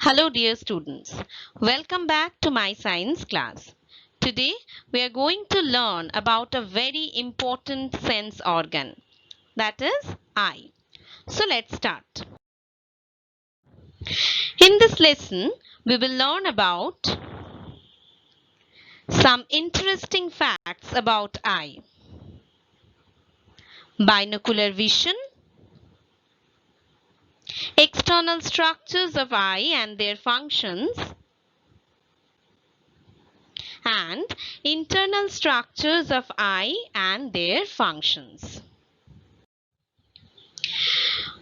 Hello dear students, welcome back to my science class. Today we are going to learn about a very important sense organ, that is eye. So let's start. In this lesson we will learn about some interesting facts about eye, binocular vision, external structures of eye and their functions, and internal structures of eye and their functions.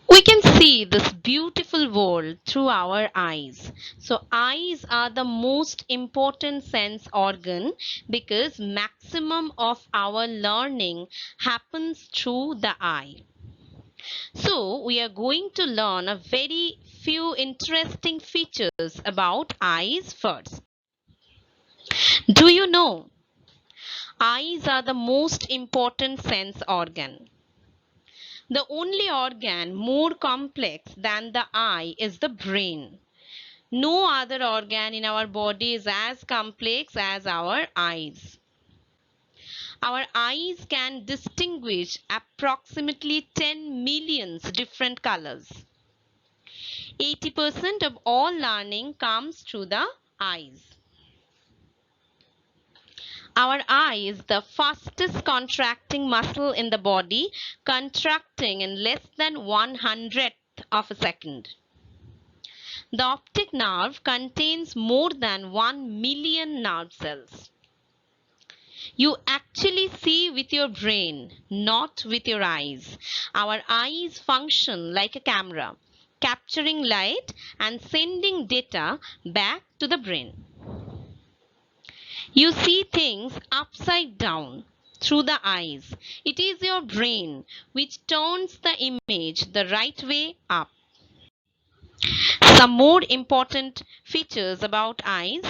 We can see this beautiful world through our eyes. So eyes are the most important sense organ because maximum of our learning happens through the eye. So we are going to learn a very few interesting features about eyes first. Do you know eyes are the most important sense organ? The only organ more complex than the eye is the brain. No other organ in our body is as complex as our eyes. Our eyes can distinguish approximately 10 million different colors. 80% of all learning comes through the eyes. Our eye is the fastest contracting muscle in the body, contracting in less than 1/100th of a second. The optic nerve contains more than 1 million nerve cells. You actually see with your brain, not with your eyes. Our eyes function like a camera, capturing light and sending data back to the brain. You see things upside down through the eyes. It is your brain which turns the image the right way up. Some more important features about eyes.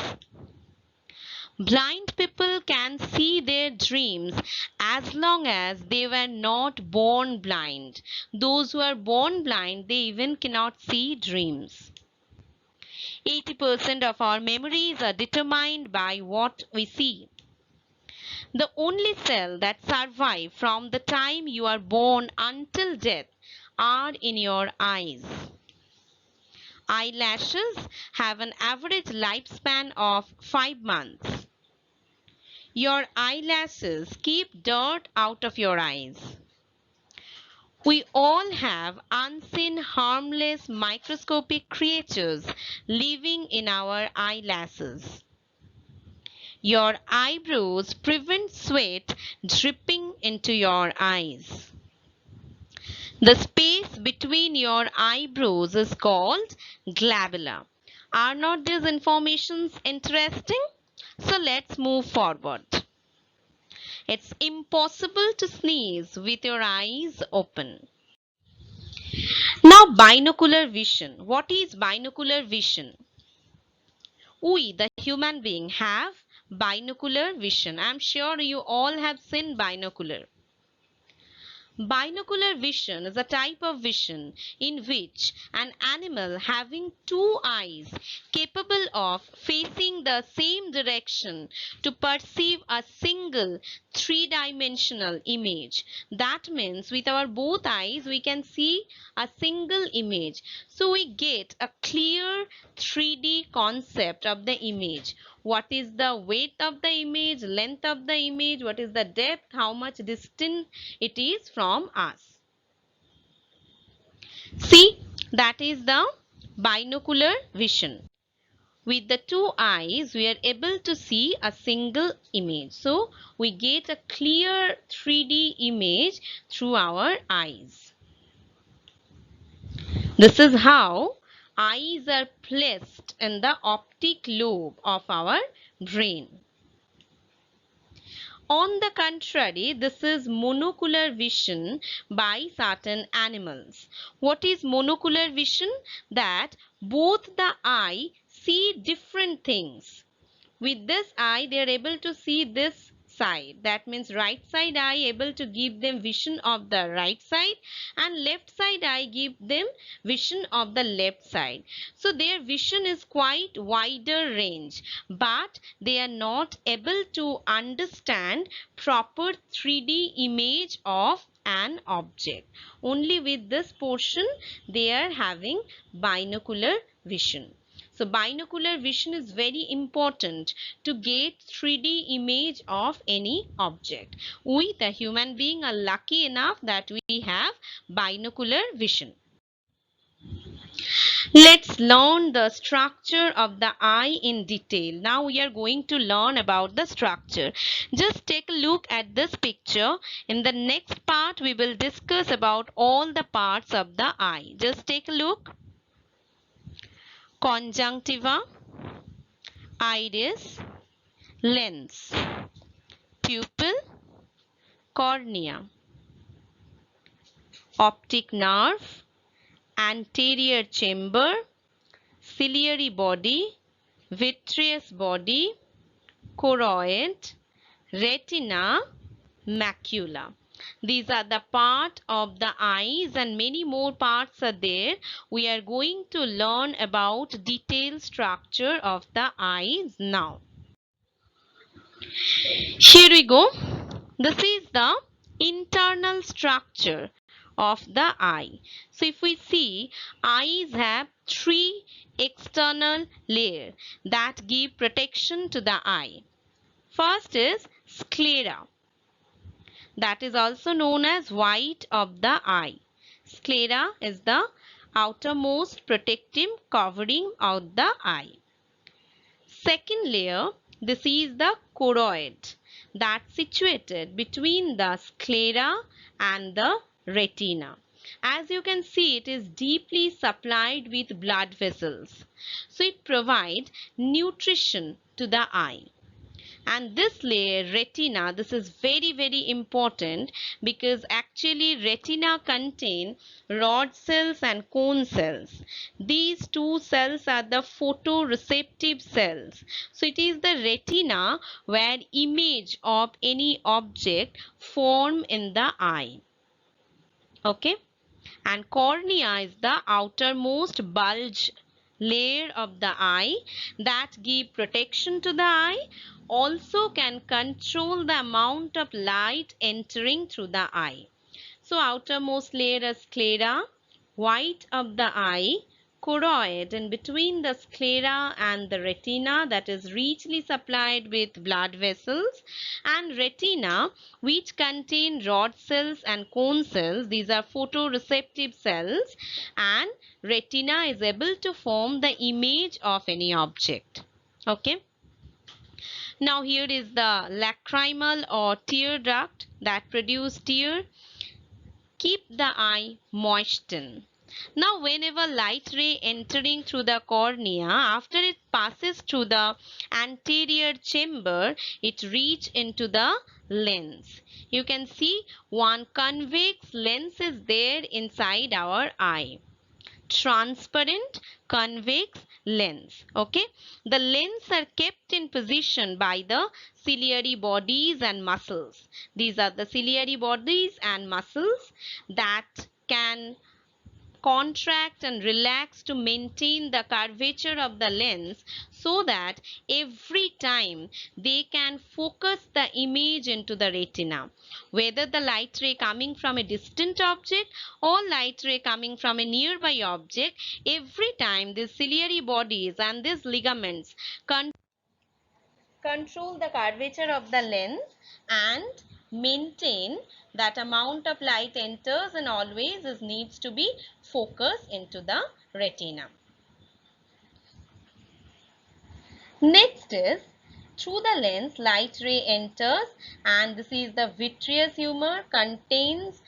Blind people can see their dreams as long as they were not born blind. Those who are born blind, they even cannot see dreams. 80% of our memories are determined by what we see. The only cell that survive from the time you are born until death are in your eyes. Eyelashes have an average lifespan of 5 months. Your eyelashes keep dirt out of your eyes. We all have unseen harmless microscopic creatures living in our eyelashes. Your eyebrows prevent sweat dripping into your eyes. The space between your eyebrows is called glabella. Are not these informations interesting? So let's move forward. It's impossible to sneeze with your eyes open. Now binocular vision. What is binocular vision? We, the human being, have binocular vision. I'm sure you all have seen binocular. Binocular vision is a type of vision in which an animal having two eyes capable of facing the same direction to perceive a single three-dimensional image. That means with our both eyes we can see a single image. So we get a clear 3D concept of the image. What is the weight of the image, length of the image, what is the depth, how much distant it is from us. See, that is the binocular vision. With the two eyes, we are able to see a single image. So, we get a clear 3D image through our eyes. This is how eyes are placed in the optic lobe of our brain. On the contrary, this is monocular vision by certain animals. What is monocular vision? That both the eye see different things. With this eye, they are able to see this side. That means right side eye able to give them vision of the right side, and left side eye give them vision of the left side. So their vision is quite wider range, but they are not able to understand proper 3D image of an object. Only with this portion they are having binocular vision. So binocular vision is very important to get 3D image of any object. We, the human being, are lucky enough that we have binocular vision. Let's learn the structure of the eye in detail. Now we are going to learn about the structure. Just take a look at this picture. In the next part, we will discuss about all the parts of the eye. Just take a look. Conjunctiva, iris, lens, pupil, cornea, optic nerve, anterior chamber, ciliary body, vitreous body, choroid, retina, macula. These are the part of the eyes, and many more parts are there. We are going to learn about detailed structure of the eyes now. Here we go. This is the internal structure of the eye. So if we see, eyes have three external layers that give protection to the eye. First is sclera, that is also known as white of the eye. Sclera is the outermost protective covering of the eye. Second layer, this is the choroid, that's situated between the sclera and the retina. As you can see, it is deeply supplied with blood vessels. So it provides nutrition to the eye. And this layer, retina, this is very important, because actually retina contain rod cells and cone cells. These two cells are the photoreceptive cells. So it is the retina where image of any object form in the eye. Okay, and cornea is the outermost bulge layer of the eye that give protection to the eye, also can control the amount of light entering through the eye. So outermost layer is sclera, white of the eye, choroid, and between the sclera and the retina, that is richly supplied with blood vessels, and retina, which contain rod cells and cone cells. These are photoreceptive cells, and retina is able to form the image of any object. Okay. Now here is the lacrimal or tear duct that produce tear. Keep the eye moistened. Now whenever light ray entering through the cornea, after it passes through the anterior chamber, it reach into the lens. You can see one convex lens is there inside our eye. Transparent convex lens. Okay, the lens are kept in position by the ciliary bodies and muscles. These are the ciliary bodies and muscles that can contract and relax to maintain the curvature of the lens, so that every time they can focus the image into the retina, whether the light ray coming from a distant object or light ray coming from a nearby object. Every time these ciliary bodies and these ligaments control the curvature of the lens and maintain that amount of light enters and always is needs to be focused into the retina. Next is, through the lens light ray enters, and this is the vitreous humor, contains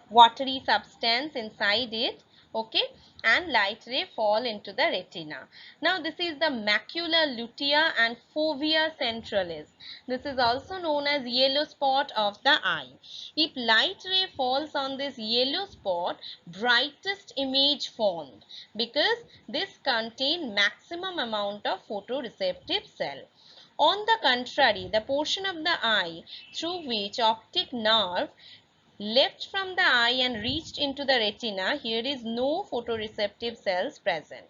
watery substance inside it. Okay, and light ray fall into the retina. Now this is the macula lutea and fovea centralis. This is also known as yellow spot of the eye. If light ray falls on this yellow spot, brightest image formed, because this contain maximum amount of photoreceptive cell. On the contrary, the portion of the eye through which optic nerve left from the eye and reached into the retina, here is no photoreceptive cells present.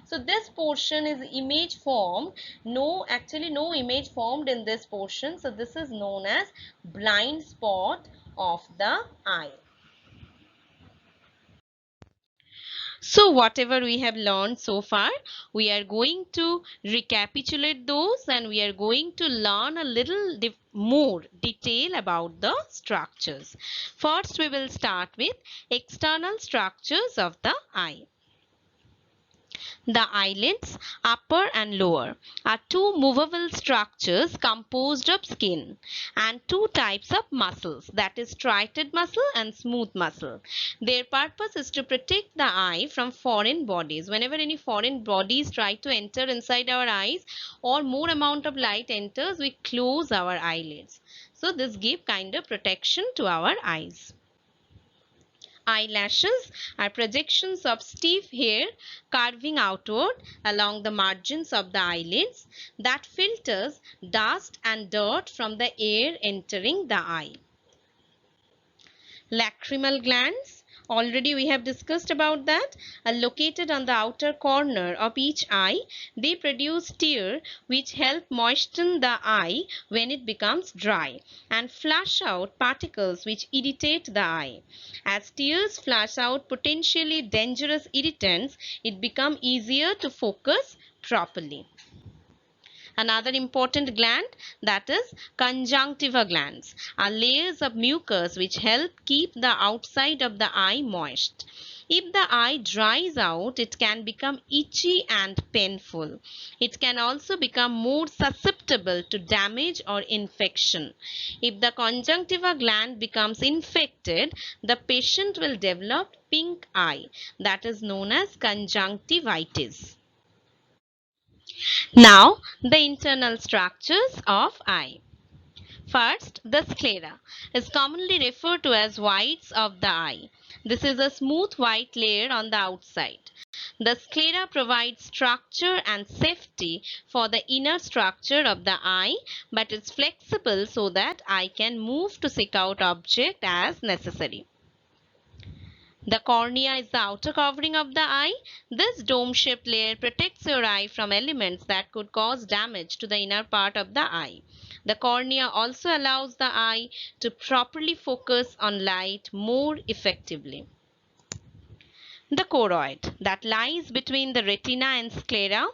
So this portion is image formed. No, actually no image formed in this portion. So this is known as blind spot of the eye. So whatever we have learned so far, we are going to recapitulate those and we are going to learn a little more detail about the structures. First, we will start with external structures of the eye. The eyelids, upper and lower, are two movable structures composed of skin and two types of muscles, that is striated muscle and smooth muscle. Their purpose is to protect the eye from foreign bodies. Whenever any foreign bodies try to enter inside our eyes or more amount of light enters, we close our eyelids. So this gives kind of protection to our eyes. Eyelashes are projections of stiff hair curving outward along the margins of the eyelids that filters dust and dirt from the air entering the eye. Lacrimal glands, already we have discussed about that, are located on the outer corner of each eye. They produce tear which help moisten the eye when it becomes dry and flush out particles which irritate the eye. As tears flush out potentially dangerous irritants, it becomes easier to focus properly. Another important gland, that is conjunctiva glands, are layers of mucus which help keep the outside of the eye moist. If the eye dries out, it can become itchy and painful. It can also become more susceptible to damage or infection. If the conjunctiva gland becomes infected, the patient will develop pink eye, that is known as conjunctivitis. Now, the internal structures of eye. First, the sclera is commonly referred to as whites of the eye. This is a smooth white layer on the outside. The sclera provides structure and safety for the inner structure of the eye, but it's flexible so that eye can move to seek out object as necessary. The cornea is the outer covering of the eye. This dome-shaped layer protects your eye from elements that could cause damage to the inner part of the eye. The cornea also allows the eye to properly focus on light more effectively. The choroid that lies between the retina and sclera,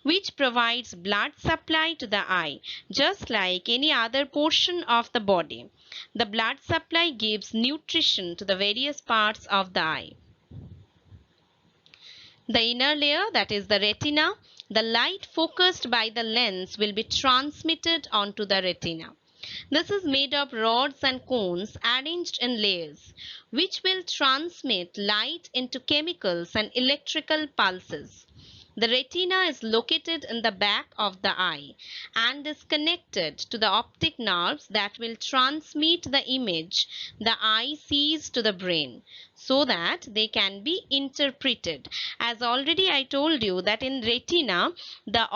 which provides blood supply to the eye just like any other portion of the body. The blood supply gives nutrition to the various parts of the eye. The inner layer, that is the retina, the light focused by the lens will be transmitted onto the retina. This is made of rods and cones arranged in layers, which will transmit light into chemicals and electrical pulses. The retina is located in the back of the eye and is connected to the optic nerves that will transmit the image the eye sees to the brain so that they can be interpreted. As already I told you that in retina, the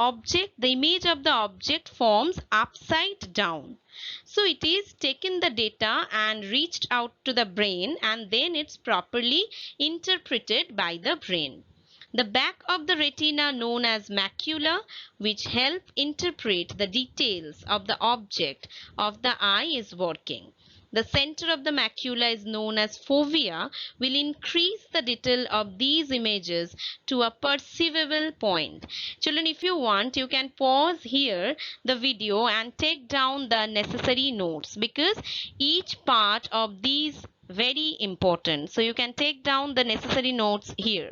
image of the object forms upside down. So it is taken the data and reached out to the brain and then it's properly interpreted by the brain. The back of the retina known as macula, which help interpret the details of the object of the eye is working. The center of the macula is known as fovea, will increase the detail of these images to a perceivable point. Children, if you want, you can pause here the video and take down the necessary notes because each part of these very important. So you can take down the necessary notes here.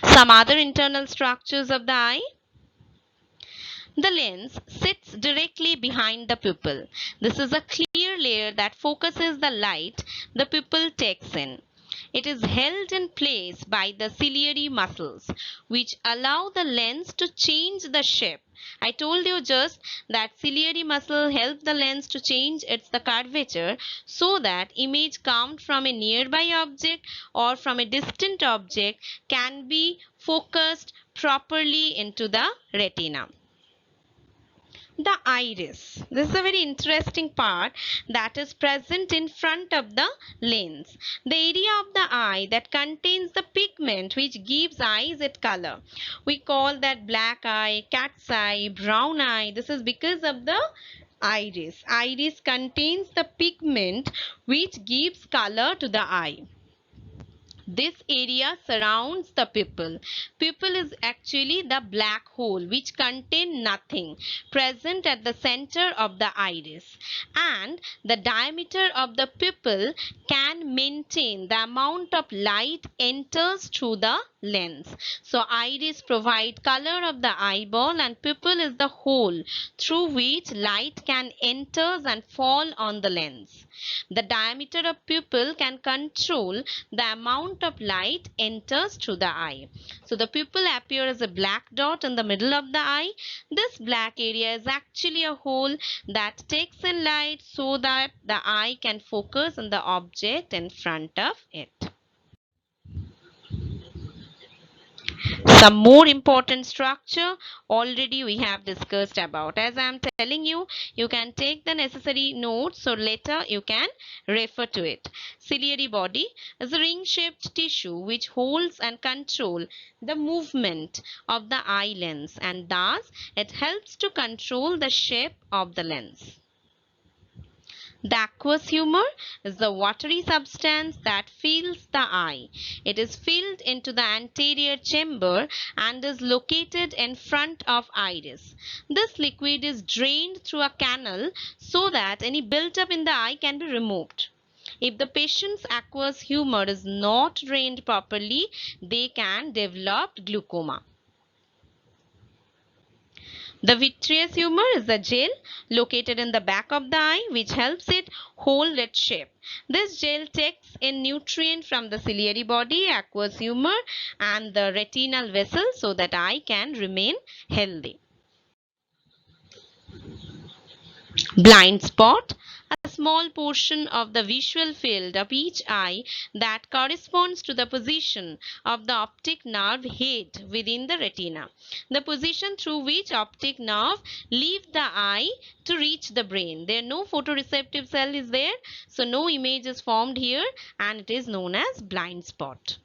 Some other internal structures of the eye. The lens sits directly behind the pupil. This is a clear layer that focuses the light the pupil takes in. It is held in place by the ciliary muscles, which allow the lens to change the shape. I told you just that ciliary muscle help the lens to change the curvature so that image count from a nearby object or from a distant object can be focused properly into the retina. The iris. This is a very interesting part that is present in front of the lens. The area of the eye that contains the pigment which gives eyes its color. We call that black eye, cat's eye, brown eye. This is because of the iris. Iris contains the pigment which gives color to the eye. This area surrounds the pupil. Pupil is actually the black hole which contains nothing present at the center of the iris, and the diameter of the pupil can maintain the amount of light enters through the lens. So iris provide color of the eyeball, and pupil is the hole through which light can enter and fall on the lens. The diameter of pupil can control the amount of light enters through the eye. So the pupil appears as a black dot in the middle of the eye. This black area is actually a hole that takes in light so that the eye can focus on the object in front of it. Some more important structure already we have discussed about. As I am telling you, you can take the necessary notes so later you can refer to it. Ciliary body is a ring-shaped tissue which holds and controls the movement of the eye lens, and thus it helps to control the shape of the lens. The aqueous humor is the watery substance that fills the eye. It is filled into the anterior chamber and is located in front of iris. This liquid is drained through a canal so that any built-up in the eye can be removed. If the patient's aqueous humor is not drained properly, they can develop glaucoma. The vitreous humor is a gel located in the back of the eye which helps it hold its shape. This gel takes in nutrient from the ciliary body, aqueous humor, and the retinal vessel so that eye can remain healthy. Blind spot, a small portion of the visual field of each eye that corresponds to the position of the optic nerve head within the retina, the position through which optic nerve leaves the eye to reach the brain. There no photoreceptive cell is there, so no image is formed here, and it is known as blind spot.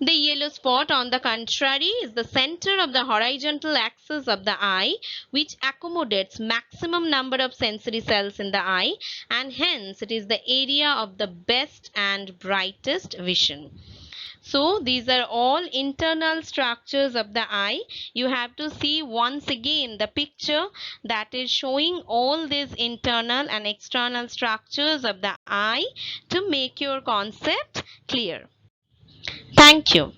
The yellow spot, on the contrary, is the center of the horizontal axis of the eye, which accommodates maximum number of sensory cells in the eye, and hence it is the area of the best and brightest vision. So these are all internal structures of the eye. You have to see once again the picture that is showing all these internal and external structures of the eye to make your concept clear. Thank you.